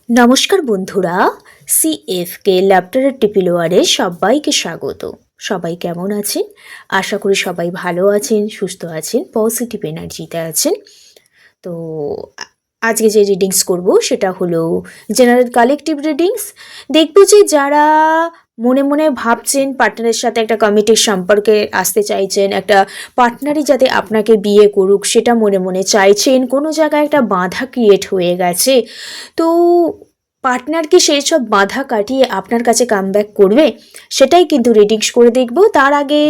নমস্কার বন্ধুরা, সিএফকে ল্যাপটরের টিপিলোয়ারে সবাইকে স্বাগত। সবাই কেমন আছেন? আশা করি সবাই ভালো আছেন, সুস্থ আছেন, পজিটিভ এনার্জিতে আছেন। তো আজকে যে রিডিংস করব সেটা হলো জেনারেল কালেকটিভ রিডিংস। দেখব যে যারা মনে মনে ভাবছেন পার্টনারের সাথে একটা কমিটির সম্পর্কে আসতে চাইছেন, একটা পার্টনারই যাতে আপনাকে বিয়ে করুক সেটা মনে মনে চাইছেন, কোনো জায়গায় একটা বাধা ক্রিয়েট হয়ে গেছে, তো পার্টনার কি সেই সব বাধা কাটিয়ে আপনার কাছে কামব্যাক করবে সেটাই কিন্তু রিডিংস করে দেখব। তার আগে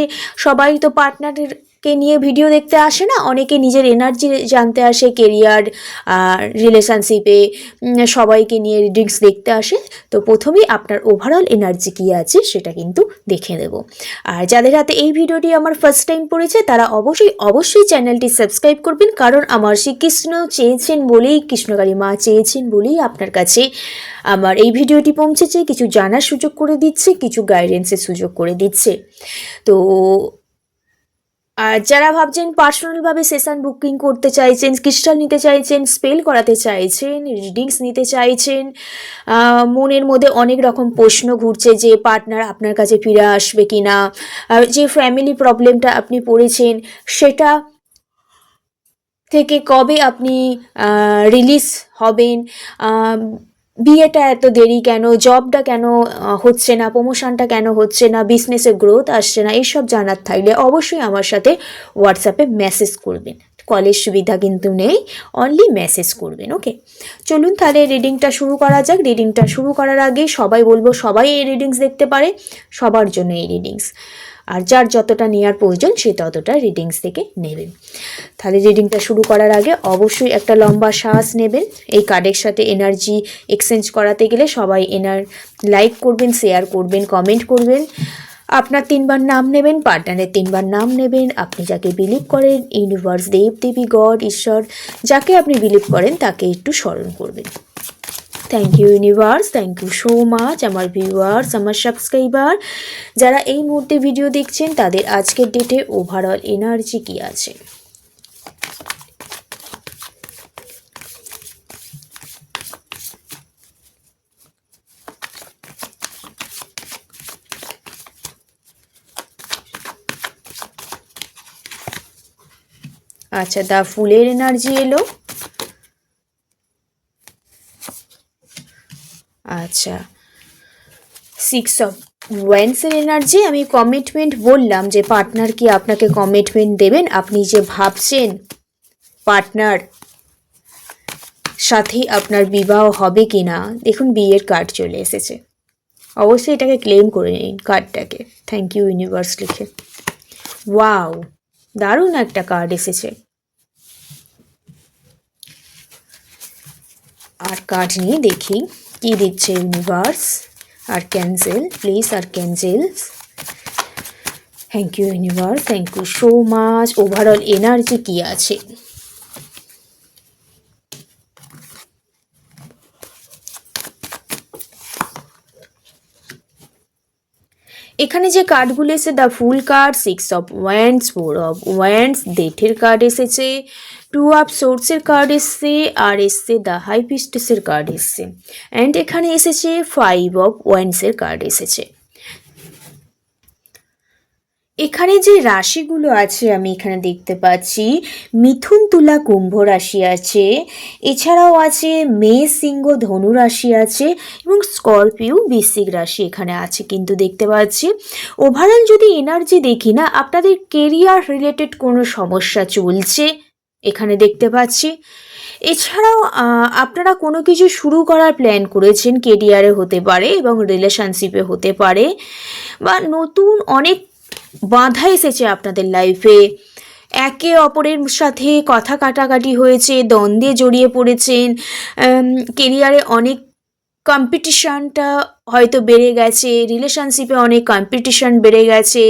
সবাই তো পার্টনারকে নিয়ে ভিডিও দেখতে আসে না, অনেকে নিজের এনার্জি জানতে আসে, কেরিয়ার, রিলেশনশিপে সবাইকে নিয়ে রিডিংস দেখতে আসে। তো প্রথমেই আপনার ওভারঅল এনার্জি কী আছে সেটা কিন্তু দেখে নেব। আর যাদের হাতে এই ভিডিওটি আমার ফার্স্ট টাইম পড়েছে তারা অবশ্যই চ্যানেলটি সাবস্ক্রাইব করবেন, কারণ আমার শ্রীকৃষ্ণ চেয়েছেন বলেই, কৃষ্ণকালী মা চেয়েছেন বলেই আপনার কাছে আমার এই ভিডিওটি পৌঁছেছে, কিছু জানার সুযোগ করে দিচ্ছে, কিছু গাইডেন্সের সুযোগ করে দিচ্ছে। তো আর যারা ভাবছেন পার্সোনালভাবে সেশন বুকিং করতে চাইছেন, ক্রিস্টাল নিতে চাইছেন, স্পেল করাতে চাইছেন, রিডিংস নিতে চাইছেন, মনের মধ্যে অনেক রকম প্রশ্ন ঘুরছে যে পার্টনার আপনার কাছে ফিরে আসবে কি না, যে ফ্যামিলি প্রবলেমটা আপনি পড়েছেন সেটা থেকে কবে আপনি রিলিজ হবেন, বিয়েটা এত দেরি কেন, জবটা কেন হচ্ছে না, প্রমোশনটা কেন হচ্ছে না, বিজনেসে গ্রোথ আসছে না, এইসব জানার থাকলে অবশ্যই আমার সাথে হোয়াটসঅ্যাপে মেসেজ করবেন। কলের সুবিধা কিন্তু নেই, অনলি মেসেজ করবেন। ওকে, চলুন তাহলে রিডিংটা শুরু করা যাক। রিডিংটা শুরু করার আগে সবাই বলবো, সবাই এই রিডিংস দেখতে পারে, সবার জন্য এই রিডিংস, আর যার যতটা নেওয়ার প্রয়োজন সে ততটা রিডিংস থেকে নেবেন। তাহলে রিডিংটা শুরু করার আগে অবশ্যই একটা লম্বা শ্বাস নেবেন। এই কার্ডের সাথে এনার্জি এক্সচেঞ্জ করাতে গেলে সবাই লাইক করবেন, শেয়ার করবেন, কমেন্ট করবেন। আপনার 3বার নাম নেবেন, পার্টনারের 3বার নাম নেবেন। আপনি যাকে বিলিভ করেন, ইউনিভার্স, দেব দেবী, গড, ঈশ্বর, যাকে আপনি বিলিভ করেন তাকে একটু স্মরণ করবেন। Thank you universe, thank you so much. আমার ভিউয়ার্স, আমার সাবস্ক্রাইবার যারা এই মুহূর্তে ভিডিও দেখছেন তাদের আজকের ডেটে ওভারঅল এনার্জি কী আছে। আচ্ছা, দা ফুলের এনার্জি এলো। আচ্ছা, 6 অফ ওয়ান্ডসের এনার্জি। আমি কমিটমেন্ট বললাম যে পার্টনার কি আপনাকে কমিটমেন্ট দেবেন, আপনি যে ভাবছেন পার্টনার সাথে আপনার বিবাহ হবে কি না। দেখুন বিয়ের কার্ড চলে এসেছে, অবশ্যই এটাকে ক্লেম করে নিন কার্ডটাকে। থ্যাংক ইউ ইউনিভার্স লিখে। ওয়াও, দারুণ একটা কার্ড এসেছে। আর কার্ড নিয়ে দেখি কি দিচ্ছে ইউনিভার্স। আর ক্যান্সেল প্লিজ, আর cancel. Thank you universe, thank you so much. Overall energy কি আছে। এখানে যে কার্ডগুলো এসেছে, the fool card, 6 of wands, 4 of wands, ডেথের কার্ড এসেছে, 2 অফ সোর্সের কার্ড এসছে, আর এসছে দ্য হাই প্রিস্টেসের কার্ড এসছে, অ্যান্ড এখানে এসেছে 5 অফ ওয়ান্ডসের কার্ড এসেছে। এখানে যে রাশিগুলো আছে আমি এখানে দেখতে পাচ্ছি মিথুন, তুলা, কুম্ভ রাশি আছে, এছাড়াও আছে মেষ, সিংহ, ধনু রাশি আছে, এবং স্করপিও, বৃশ্চিক রাশি এখানে আছে কিন্তু দেখতে পাচ্ছি। ওভারঅল যদি এনার্জি দেখি না, আপনাদের কেরিয়ার রিলেটেড কোনো সমস্যা চলছে এখানে দেখতে পাচ্ছি। এছাড়াও আপনারা কোনো কিছু শুরু করার প্ল্যান করেছেন, কেরিয়ারে হতে পারে এবং রিলেশনশিপে হতে পারে, বা নতুন অনেক বাধা এসেছে আপনাদের লাইফে, একে অপরের সাথে কথা কাটাকাটি হয়েছে, দ্বন্দ্বে জড়িয়ে পড়েছেন, কেরিয়ারে অনেক কম্পিটিশানটা হয়তো বেড়ে গেছে, রিলেশনশিপে অনেক কম্পিটিশান বেড়ে গেছে,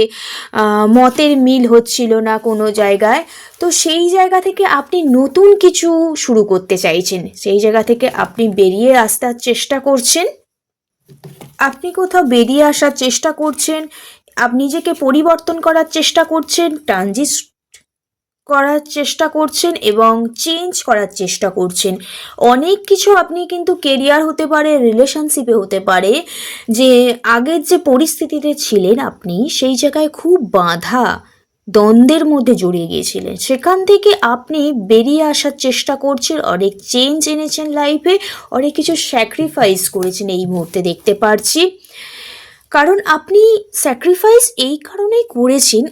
মতের মিল হচ্ছিল না কোনো জায়গায়। তো সেই জায়গা থেকে আপনি নতুন কিছু শুরু করতে চাইছেন, সেই জায়গা থেকে আপনি বেরিয়ে আসার চেষ্টা করছেন, আপনি কোথাও বেরিয়ে আসার চেষ্টা করছেন, আপনি নিজেকে পরিবর্তন করার চেষ্টা করছেন, ট্রানজিট করার চেষ্টা করছেন এবং চেঞ্জ করার চেষ্টা করছেন। অনেক কিছু আপনি কিন্তু কেরিয়ার হতে পারে, রিলেশনশিপে হতে পারে, যে আগের যে পরিস্থিতিতে ছিলেন আপনি সেই জায়গায় খুব বাধা দ্বন্দ্বের মধ্যে জড়িয়ে গিয়েছিলেন, সেখান থেকে আপনি বেরিয়ে আসার চেষ্টা করছেন, অনেক চেঞ্জ এনেছেন লাইফে, অনেক কিছু স্যাক্রিফাইস করেছেন এই মুহূর্তে দেখতে পারছি। কারণ আপনি স্যাক্রিফাইস এই কারণেই করেছেন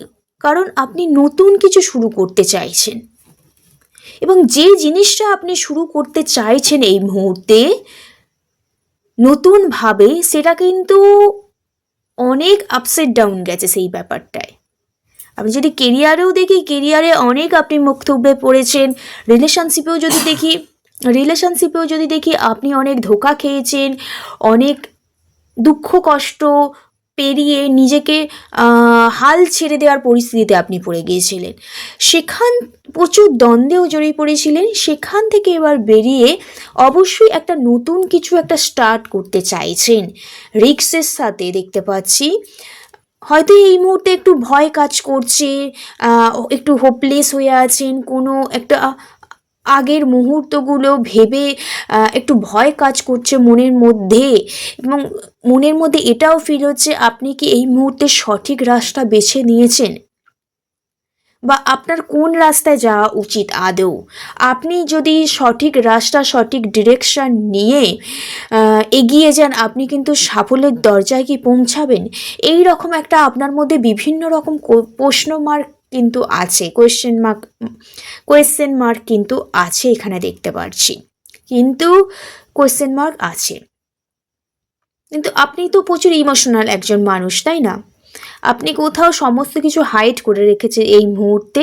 কারণ আপনি নতুন কিছু শুরু করতে চাইছেন, এবং যে জিনিসটা আপনি শুরু করতে চাইছেন এই মুহূর্তে নতুনভাবে, সেটা কিন্তু অনেক আপস এন্ড ডাউন গেছে সেই ব্যাপারটায়। আমি যদি কেরিয়ারেও দেখি, কেরিয়ারে অনেক আপনি মুখ থুবড়ে পড়েছেন। রিলেশনশিপেও যদি দেখি আপনি অনেক ধোঁকা খেয়েছেন, অনেক দুঃখ কষ্ট পেরিয়ে নিজেকে হাল ছেড়ে দেওয়ার পরিস্থিতিতে আপনি পড়ে গিয়েছিলেন, প্রচুর দ্বন্দ্বেও জড়িয়ে পড়েছিলেন। সেখান থেকে এবার বেরিয়ে অবশ্যই একটা নতুন কিছু একটা স্টার্ট করতে চাইছেন রিস্কের সাথে দেখতে পাচ্ছি। হয়তো এই মুহূর্তে একটু ভয় কাজ করছে, একটু হোপলেস হয়ে আছেন, কোনো একটা আগের মুহূর্তগুলো ভেবে একটু ভয় কাজ করছে মনের মধ্যে, এবং মনের মধ্যে এটাও ফিল হচ্ছে আপনি কি এই মুহূর্তে সঠিক রাস্তা বেছে নিয়েছেন, বা আপনার কোন রাস্তায় যাওয়া উচিত আদৌ। আপনি যদি সঠিক রাস্তা, সঠিক ডিরেকশন নিয়ে এগিয়ে যান, আপনি কিন্তু সাফল্যের দরজায় কি পৌঁছাবেন, এই রকম একটা আপনার মধ্যে বিভিন্ন রকম প্রশ্ন মার্ক কিন্তু আছে, কোয়েশ্চেন মার্ক কিন্তু আছে এখানে দেখতে পাচ্ছি, কিন্তু কোয়েশ্চেন মার্ক আছে। কিন্তু আপনি তো প্রচুর ইমোশনাল একজন মানুষ, তাই না? আপনি কোথাও সমস্ত কিছু হাইড করে রেখেছেন এই মুহূর্তে,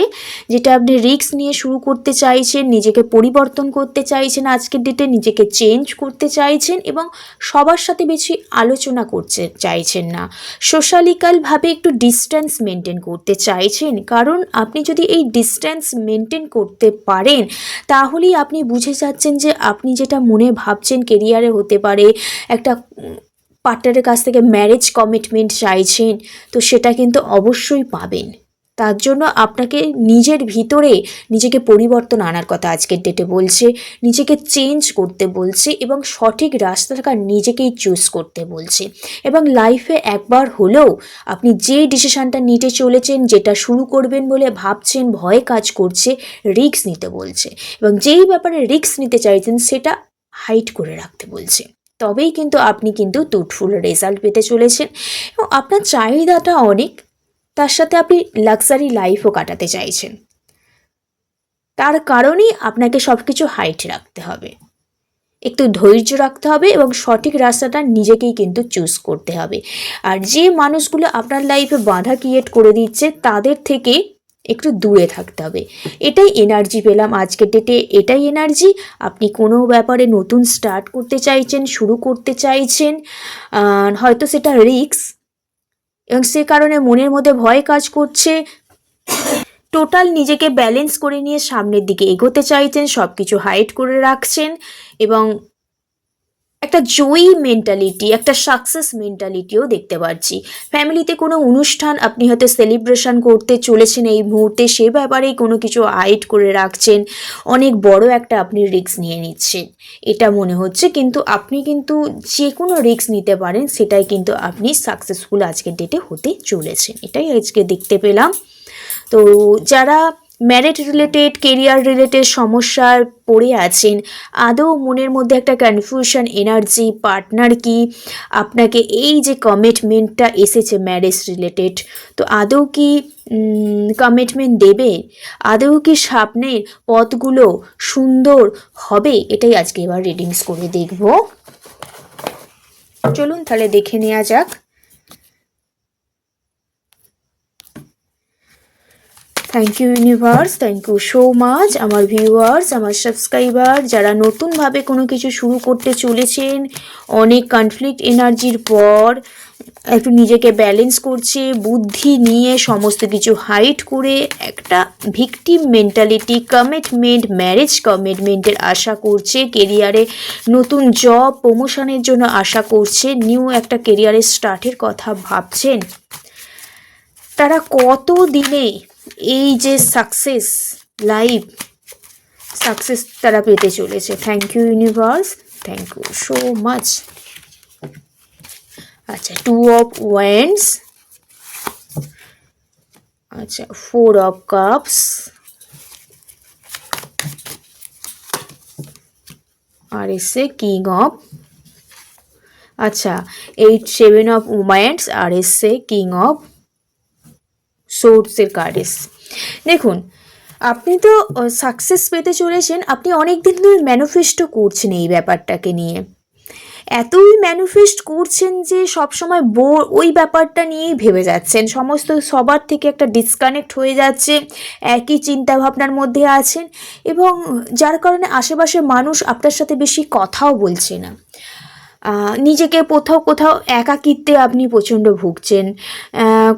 যেটা আপনি রিস্ক নিয়ে শুরু করতে চাইছেন, নিজেকে পরিবর্তন করতে চাইছেন, আজকের ডেটে নিজেকে চেঞ্জ করতে চাইছেন, এবং সবার সাথে বেশি আলোচনা করতে চাইছেন না, সোশ্যালিক্যালভাবে একটু ডিস্ট্যান্স মেনটেন করতে চাইছেন। কারণ আপনি যদি এই ডিস্ট্যান্স মেনটেন করতে পারেন, তাহলেই আপনি বুঝে যাচ্ছেন যে আপনি যেটা মনে ভাবছেন কেরিয়ারে হতে পারে, একটা পার্টনারের কাছ থেকে ম্যারেজ কমিটমেন্ট চাইছেন, তো সেটা কিন্তু অবশ্যই পাবেন। তার জন্য আপনাকে নিজের ভিতরে নিজেকে পরিবর্তন আনার কথা আজকের ডেটে বলছে, নিজেকে চেঞ্জ করতে বলছে, এবং সঠিক রাস্তাটা নিজেকেই চুজ করতে বলছে। এবং লাইফে একবার হলেও আপনি যে ডিসিশানটা নিতে চলেছেন, যেটা শুরু করবেন বলে ভাবছেন, ভয় কাজ করছে, রিস্ক নিতে বলছে, এবং যেই ব্যাপারে রিস্ক নিতে চাইছেন সেটা হাইড করে রাখতে বলছে। তবেই কিন্তু আপনি কিন্তু ট্রুথফুল রেজাল্ট পেতে চলেছেন, এবং আপনার চাহিদাটা অনেক, তার সাথে আপনি লাক্সারি লাইফও কাটাতে চাইছেন। তার কারণেই আপনাকে সব কিছু হাইট রাখতে হবে, একটু ধৈর্য রাখতে হবে, এবং সঠিক রাস্তাটা নিজেকেই কিন্তু চুজ করতে হবে। আর যে মানুষগুলো আপনার লাইফে বাধা ক্রিয়েট করে দিচ্ছে, তাদের থেকে একটু দূরে থাকতে হবে। এটাই এনার্জি পেলাম আজকের ডেটে, এটাই এনার্জি। আপনি কোনো ব্যাপারে নতুন স্টার্ট করতে চাইছেন, শুরু করতে চাইছেন, হয়তো সেটা রিস্ক, এবং সে কারণে মনের মধ্যে ভয় কাজ করছে। টোটাল নিজেকে ব্যালেন্স করে নিয়ে সামনের দিকে এগোতে চাইছেন, সব কিছু হাইড করে রাখছেন, এবং একটা জয়ী মেন্টালিটি, একটা সাকসেস মেন্টালিটিও দেখতে পাচ্ছি। ফ্যামিলিতে কোনো অনুষ্ঠান আপনি হয়তো সেলিব্রেশন করতে চলেছেন এই মুহূর্তে, সে ব্যাপারেই কোনো কিছু হাইড করে রাখছেন, অনেক বড় একটা আপনি রিস্ক নিয়ে নিচ্ছেন এটা মনে হচ্ছে। কিন্তু আপনি কিন্তু যে কোনো রিস্ক নিতে পারেন, সেটাই কিন্তু আপনি সাকসেসফুল আজকের ডেটে হতে চলেছেন, এটাই আজকে দেখতে পেলাম। তো যারা ম্যারিড রিলেটেড, কেরিয়ার রিলেটেড সমস্যার পড়ে আছেন, আদৌ মনের মধ্যে একটা কনফিউশন এনার্জি, পার্টনার কি আপনাকে এই যে কমিটমেন্টটা এসেছে ম্যারেজ রিলেটেড, তো আদৌ কি কমিটমেন্ট দেবে, আদৌ কি সামনের পথগুলো সুন্দর হবে, এটাই আজকে এবার রিডিংস করে দেখব। চলুন তাহলে দেখে নেওয়া যাক। Thank you universe, thank you so much আমার ভিউয়ার্স, আমার সাবস্ক্রাইবার, যারা নতুনভাবে কোনো কিছু শুরু করতে চলেছেন, অনেক কনফ্লিক্ট এনার্জির পর একটু নিজেকে ব্যালেন্স করছে, বুদ্ধি নিয়ে সমস্ত কিছু হাইড করে একটা ভিকটিম মেন্টালিটি, কমিটমেন্ট, ম্যারেজ কমিটমেন্টের আশা করছে, কেরিয়ারে নতুন জব প্রমোশনের জন্য আশা করছে, নিউ একটা কেরিয়ারের স্টার্টের কথা ভাবছেন, তারা কত দিনে এই যে সাকসেস লাইফ সাকসেস তারা পেতে চলেছে। Thank you universe, thank you so much. আচ্ছা, 2 অফ ওয়ান্ডস, আচ্ছা 4 অফ কাপস, আর এসে কিং অফ, আচ্ছা 8 7 অফ ওয়ান্ডস, আর এসে কিং অফ সোর্সের কার্ড এসে। দেখুন, আপনি তো সাকসেস পেতে চলেছেন, আপনি অনেক দিন ধরে ম্যানিফেস্টও করছেন এই ব্যাপারটাকে নিয়ে, এতই ম্যানিফেস্ট করছেন যে সবসময় ওই ব্যাপারটা নিয়েই ভেবে যাচ্ছেন, সমস্ত সবার থেকে একটা ডিসকানেক্ট হয়ে যাচ্ছে, একই চিন্তা ভাবনার মধ্যে আছেন, এবং যার কারণে আশেপাশের মানুষ আপনার সাথে বেশি কথাও বলছে না। নিজেকে কোথাও একাকিত্বে আপনি প্রচণ্ড ভুগছেন,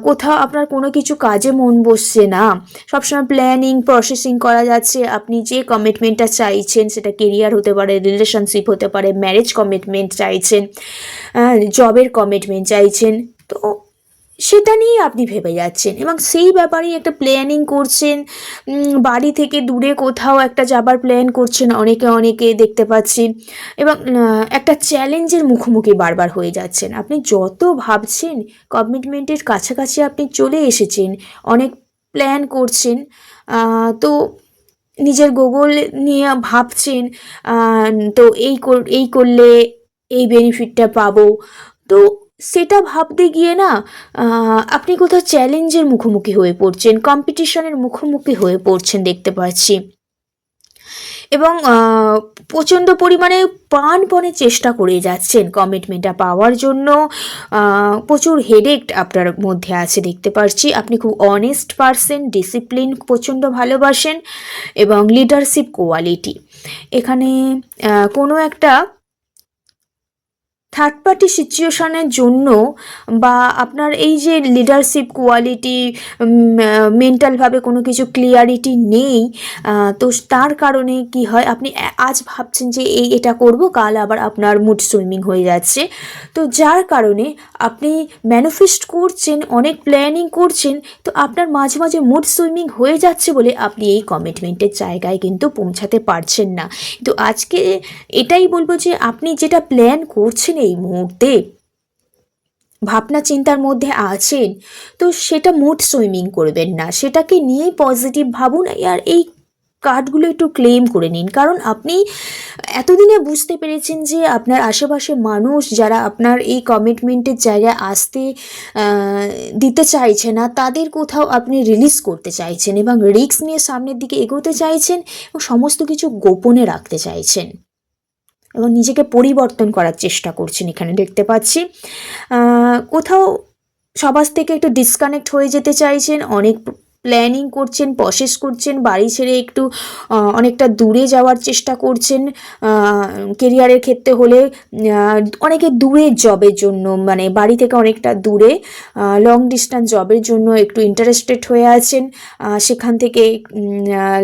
কোথাও আপনার কোনো কিছু কাজে মন বসছে না, সবসময় প্ল্যানিং প্রসেসিং করা যাচ্ছে। আপনি যে কমিটমেন্টটা চাইছেন, সেটা কেরিয়ার হতে পারে, রিলেশনশিপ হতে পারে, ম্যারেজ কমিটমেন্ট চাইছেন, জবের কমিটমেন্ট চাইছেন, তো সেটা নিয়েই আপনি ভেবে যাচ্ছেন এবং সেই ব্যাপারেই একটা প্ল্যানিং করছেন। বাড়ি থেকে দূরে কোথাও একটা যাবার প্ল্যান করছেন অনেকে দেখতে পাচ্ছি, এবং একটা চ্যালেঞ্জের মুখোমুখি বারবার হয়ে যাচ্ছেন। আপনি যত ভাবছেন কমিটমেন্টের কাছাকাছি আপনি চলে এসেছেন, অনেক প্ল্যান করছেন, তো নিজের গোল নিয়ে ভাবছেন, তো এই করলে এই বেনিফিটটা পাবো, তো সেটা ভাবতে গিয়ে না আপনি কোথাও চ্যালেঞ্জের মুখোমুখি হয়ে পড়ছেন, কম্পিটিশনের মুখোমুখি হয়ে পড়ছেন দেখতে পাচ্ছি, এবং প্রচণ্ড পরিমাণে প্রাণপণে চেষ্টা করে যাচ্ছেন কমিটমেন্টটা পাওয়ার জন্য। প্রচুর হেডেক আপনার মধ্যে আছে দেখতে পাচ্ছি। আপনি খুব অনেস্ট পারসন, ডিসিপ্লিন প্রচণ্ড ভালোবাসেন, এবং লিডারশিপ কোয়ালিটি। এখানে কোনো একটা থার্ড পার্টি সিচুয়েশনের জন্য, বা আপনার এই যে লিডারশিপ কোয়ালিটি, মেন্টালভাবে কোনো কিছু ক্লিয়ারিটি নেই, তো তার কারণে কি হয়, আপনি আজ ভাবছেন যে এটা করব, কাল আবার আপনার মুড সুইমিং হয়ে যাচ্ছে, তো যার কারণে আপনি ম্যানিফেস্ট করছেন, অনেক প্ল্যানিং করছেন, তো আপনার মাঝে মাঝে মুড সুইমিং হয়ে যাচ্ছে বলে আপনি এই কমিটমেন্টের জায়গায় কিন্তু পৌঁছাতে পারছেন না। তো আজকে এটাই বলবো যে আপনি যেটা প্ল্যান করছেন এই মুহূর্তে, ভাবনা চিন্তার মধ্যে আছেন, তো সেটা মুড সুইমিং করবেন না, সেটাকে নিয়েই পজিটিভ ভাবুন, আর এই কার্ডগুলো একটু ক্লেম করে নিন। কারণ আপনি এতদিনে বুঝতে পেরেছেন যে আপনার আশেপাশে মানুষ যারা আপনার এই কমিটমেন্টের জায়গায় আসতে দিতে চাইছে না, তাদের কোথাও আপনি রিলিজ করতে চাইছেন, এবং রিস্ক নিয়ে সামনের দিকে এগোতে চাইছেন, এবং সমস্ত কিছু গোপনে রাখতে চাইছেন, এবং নিজেকে পরিবর্তন করার চেষ্টা করছেন। এখানে দেখতে পাচ্ছি কোথাও সবার থেকে একটু ডিসকানেক্ট হয়ে যেতে চাইছেন, অনেক প্ল্যানিং করছেন, প্রসেস করছেন, বাড়ি ছেড়ে একটু অনেকটা দূরে যাওয়ার চেষ্টা করছেন। কেরিয়ারের ক্ষেত্রে হলে অনেকে দূরে জবের জন্য, মানে বাড়ি থেকে অনেকটা দূরে লং ডিস্টেন্স জবের জন্য একটু ইন্টারেস্টেড হয়ে আছেন, সেখান থেকে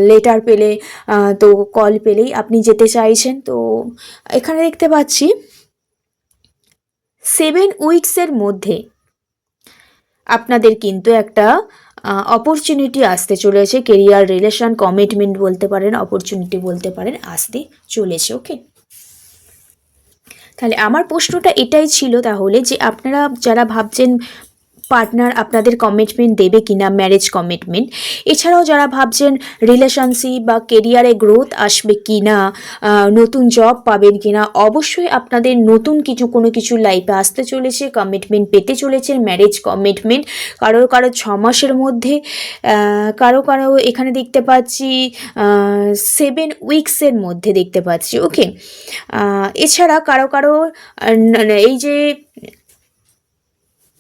লেটার পেলে, তো কল পেলেই আপনি যেতে চাইছেন। তো এখানে দেখতে পাচ্ছি 7 উইকসের মধ্যে আপনাদের কিন্তু একটা অপরচুনিটি আসতে চলেছে, কেরিয়ার, রিলেশন, কমিটমেন্ট বলতে পারেন, অপরচুনিটি বলতে পারেন, আসতে চলেছে। ওকে, তাহলে আমার প্রশ্নটা এটাই ছিল তাহলে, যে আপনারা যারা ভাবছেন পার্টনার আপনাদের কমিটমেন্ট দেবে কিনা, ম্যারেজ কমিটমেন্ট, এছাড়াও যারা ভাবছেন রিলেশনশিপ বা কেরিয়ারে গ্রোথ আসবে কিনা, নতুন জব পাবেন কিনা, অবশ্যই আপনাদের নতুন কোনো কিছু লাইফে আসতে চলেছে, কমিটমেন্ট পেতে চলেছে, ম্যারেজ কমিটমেন্ট, কারো 6 মাসের মধ্যে, কারো এখানে দেখতে পাচ্ছি 7 উইকসের মধ্যে দেখতে পাচ্ছি। ওকে, এছাড়া কারো এই যে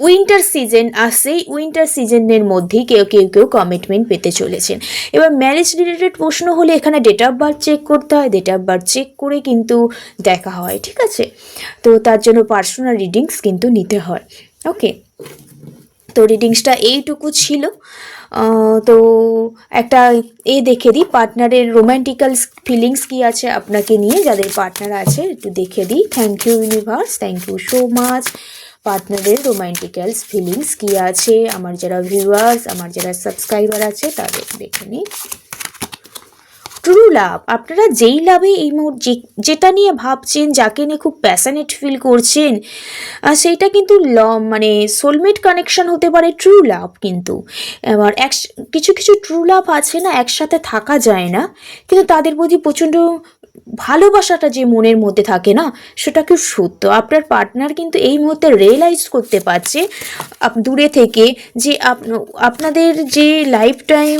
উইন্টার সিজন আসে, উইন্টার সিজনের মধ্যেই কেউ কমিটমেন্ট পেতে চলেছেন। এবার ম্যারেজ রিলেটেড প্রশ্ন হলে এখানে ডেট অফ বার্থ চেক করতে হয়, ডেট অফ বার্থ চেক করে কিন্তু দেখা হয়, ঠিক আছে? তো তার জন্য পার্সোনাল রিডিংস কিন্তু নিতে হয়। ওকে, তো রিডিংসটা এইটুকু ছিল। তো একটা দেখে দিই পার্টনারের রোম্যান্টিক্যাল ফিলিংস কি আছে আপনাকে নিয়ে, যাদের পার্টনার আছে একটু দেখে দিই। Thank you universe, thank you so much. পার্টনারের রোম্যান্টিক্যাল ফিলিংস কি আছে, আমার যারা ভিউয়ার্স, আমার যারা সাবস্ক্রাইবার আছে তাদের দেখে নিই। ট্রু লাভ, আপনারা যেই লাভে এই মুহূর্তে যেটা নিয়ে ভাবছেন, যাকে নিয়ে খুব প্যাশনেট ফিল করছেন, সেইটা কিন্তু মানে সোলমেট কানেকশন হতে পারে, ট্রু লাভ। কিন্তু এবার কিছু কিছু ট্রু লাভ আছে না, একসাথে থাকা যায় না, কিন্তু তাদের প্রতি প্রচণ্ড ভালোবাসাটা যে মনের মধ্যে থাকে না, সেটা খুব সত্য। আপনার পার্টনার কিন্তু এই মুহূর্তে রিয়েলাইজ করতে পারছে দূরে থেকে যে আপনাদের যে লাইফ টাইম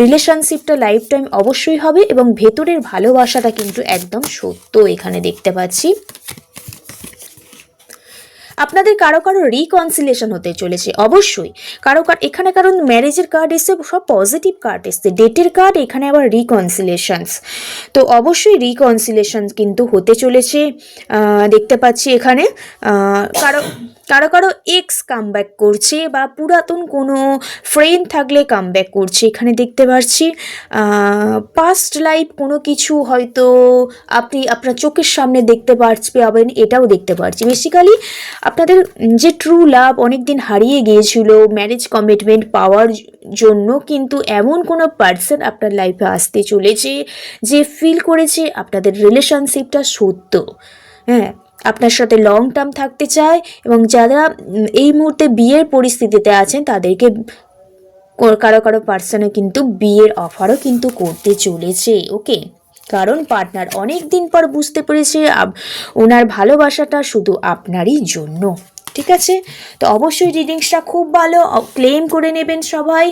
রিলেশনশিপটা লাইফ টাইম অবশ্যই হবে, এবং ভেতরের ভালোবাসাটা কিন্তু একদম সত্য এখানে দেখতে পাচ্ছি। আপনাদের কারো কারো রিকনসিলেশন হতে চলেছে অবশ্যই, এখানে কারণ ম্যারেজের কার্ড এসে সব পজিটিভ কার্ড এসছে, ডেটের কার্ড, এখানে আবার রিকনসিলেশনস, তো অবশ্যই রিকনসিলেশন কিন্তু হতে চলেছে দেখতে পাচ্ছি এখানে। কারো কারো কারো এক্স কামব্যাক করছে, বা পুরাতন কোনো ফ্রেন্ড থাকলে কামব্যাক করছে এখানে দেখতে পাচ্ছি। পাস্ট লাইফ কোনো কিছু হয়তো আপনি আপনার চোখের সামনে দেখতে পাবেন, এটাও দেখতে পাচ্ছি। বেসিক্যালি আপনাদের যে ট্রু লাভ অনেক দিন হারিয়ে গিয়েছিল ম্যারেজ কমিটমেন্ট পাওয়ার জন্য, কিন্তু এমন কোনো পার্সন আপনার লাইফে আসতে চলেছে যে ফিল করেছে আপনাদের রিলেশনশিপটা সত্য, হ্যাঁ, আপনার সাথে লং টার্ম থাকতে চায়, এবং যারা এই মুহূর্তে বিয়ের পরিস্থিতিতে আছেন তাদেরকে কারো কারো পার্সনে কিন্তু বিয়ের অফারও কিন্তু করতে চলেছে। ওকে, কারণ পার্টনার অনেক দিন পর বুঝতে পেরেছে ওনার ভালোবাসাটা শুধু আপনারই জন্য। ঠিক আছে, তো অবশ্যই রিডিংসটা খুব ভালো, ক্লেম করে নেবেন সবাই,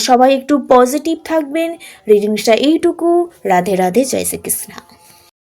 সবাই একটু পজিটিভ থাকবেন। রিডিংসটা এইটুকু। রাধে রাধে, জয় শ্রীকৃষ্ণ।